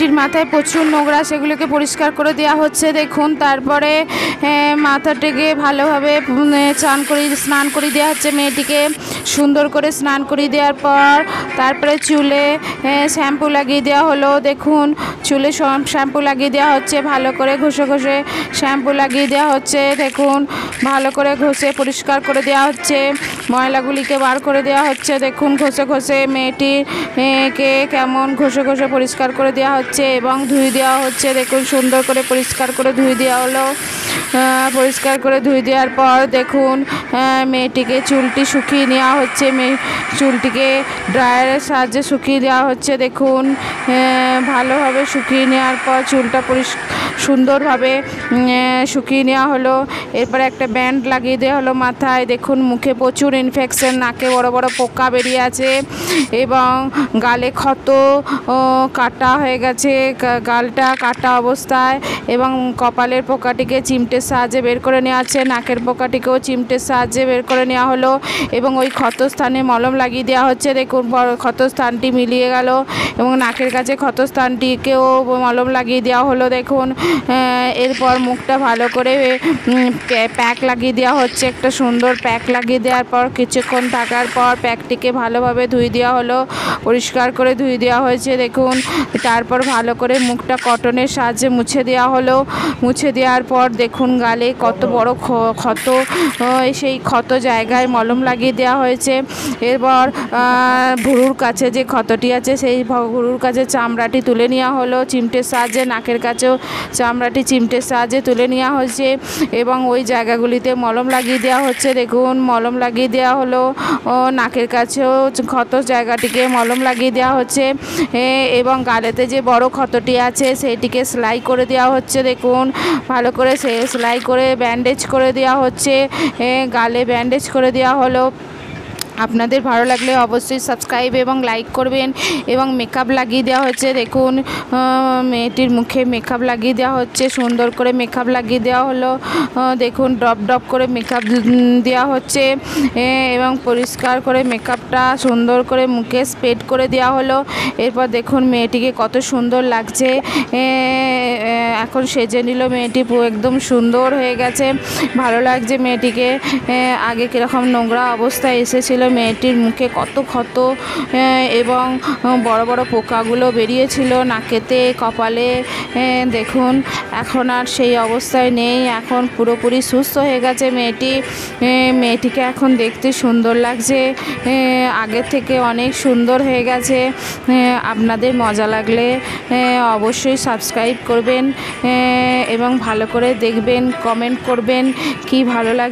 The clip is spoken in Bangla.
মেয়েটির মাথায় প্রচুর নোংরা, সেগুলোকে পরিষ্কার করে দেওয়া হচ্ছে দেখুন। তারপরে মাথাটাকে ভালোভাবে স্নান করিয়ে দেওয়া হচ্ছে মেয়েটিকে, সুন্দর করে স্নান করিয়ে দেওয়ার পর তারপরে চুলে শ্যাম্পু লাগিয়ে দেওয়া হলো দেখুন। চুলে শ্যাম্পু লাগিয়ে দেওয়া হচ্ছে, ভালো করে ঘষে ঘষে শ্যাম্পু লাগিয়ে দেওয়া হচ্ছে দেখুন। ভালো করে ঘষে পরিষ্কার করে দেওয়া হচ্ছে, ময়লাগুলিকে বার করে দেওয়া হচ্ছে দেখুন। ঘষে ঘষে মেয়েটিকে কেমন ঘষে ঘষে পরিষ্কার করে দেওয়া হচ্ছে এবং ধুয়ে দেওয়া হচ্ছে দেখুন। সুন্দর করে পরিষ্কার করে ধুয়ে দেওয়া হলো। পরিষ্কার করে ধুয়ে দেওয়ার পর দেখুন মেয়েটিকে চুলটি শুকিয়ে নেওয়া হচ্ছে। চুলটিকে ড্রায়ারের সাহায্যে শুকিয়ে দেওয়া হচ্ছে দেখুন। ভালোভাবে শুকিয়ে নেওয়ার পর চুলটা সুন্দরভাবে শুকিয়ে নেওয়া হলো। এরপরে একটা ব্যান্ড লাগিয়ে দেওয়া হলো মাথায় দেখুন। মুখে প্রচুর ইনফেকশন, নাকে বড় বড় পোকা বেরিয়ে আছে এবং গালে ক্ষত কাটা হয়ে গেছে, গালটা কাটা অবস্থায়, এবং কপালের পোকাটিকে চিমটের সাহায্যে বের করে নেওয়া হচ্ছে। নাকের পোকাটিকেও চিমটের সাহায্যে বের করে নেওয়া হলো এবং ওই ক্ষতস্থানে মলম লাগিয়ে দেওয়া হচ্ছে দেখুন। ক্ষতস্থানটি মিলিয়ে গেল এবং নাকের কাছে ক্ষতস্থানটিকেও মলম লাগিয়ে দেওয়া হলো দেখুন। এরপর মুখটা ভালো করে প্যাক লাগিয়ে দেওয়া হচ্ছে, একটা সুন্দর প্যাক লাগিয়ে দেওয়ার পর কিছুক্ষণ থাকার পর প্যাকটিকে ভালোভাবে ধুয়ে দেওয়া হলো, পরিষ্কার করে ধুয়ে দেওয়া হয়েছে দেখুন। তারপর ভালো করে মুখটা কটনের সাহায্যে মুছে দেওয়া হলো। মুছে দেওয়ার পর দেখুন গালে কত বড় ক্ষত, সেই ক্ষত জায়গায় মলম লাগিয়ে দেওয়া হয়েছে। এরপর ভুরুর কাছে যে ক্ষতটি আছে সেই ভুরুর কাছে চামড়াটি তুলে নেওয়া হলো চিমটের সাহায্যে। নাকের কাছেও চামড়াটি চিমটের সাহায্যে তুলে নেওয়া হয়েছে এবং ওই জায়গাগুলিতে মলম লাগিয়ে দেওয়া হচ্ছে দেখুন। মলম লাগিয়ে দেওয়া হলো। নাকের কাছেও ক্ষত জায়গাটিকে মলম লাগিয়ে দেওয়া হচ্ছে এবং গালেতে যে বড় ক্ষতটি আছে সেইটিকে সেলাই করে দেওয়া হচ্ছে দেখুন। ভালো করে সেলাই করে ব্যান্ডেজ করে দেওয়া হচ্ছে, গালে ব্যান্ডেজ করে দেওয়া হলো। আপনাদের ভালো লাগলে অবশ্যই সাবস্ক্রাইব এবং লাইক করবেন। এবং মেকআপ লাগিয়ে দেওয়া হচ্ছে দেখুন। মেয়েটির মুখে মেকআপ লাগিয়ে দেওয়া হচ্ছে, সুন্দর করে মেকআপ লাগিয়ে দেওয়া হলো দেখুন। ড্রপ ড্রপ করে মেকআপ দেওয়া হচ্ছে এবং পরিষ্কার করে মেকআপটা সুন্দর করে মুখে স্প্রেড করে দেওয়া হলো। এরপর দেখুন মেয়েটিকে কত সুন্দর লাগছে, এখন সেজে নিল মেয়েটি, একদম সুন্দর হয়ে গেছে, ভালো লাগছে মেয়েটিকে। আগে কীরকম নোংরা অবস্থায় এসেছিল, মেয়েটির মুখে কত ক্ষত এবং বড় বড় পোকাগুলো বেরিয়েছিল নাকেতে, কপালে দেখুন। এখন আর সেই অবস্থায় নেই, এখন পুরোপুরি সুস্থ হয়ে গেছে মেয়েটি। মেয়েটিকে এখন দেখতে সুন্দর লাগছে, আগের থেকে অনেক সুন্দর হয়ে গেছে। আপনাদের মজা লাগলে অবশ্যই সাবস্ক্রাইব করবেন এবং ভালো করে দেখবেন, কমেন্ট করবেন কি ভালো লাগে।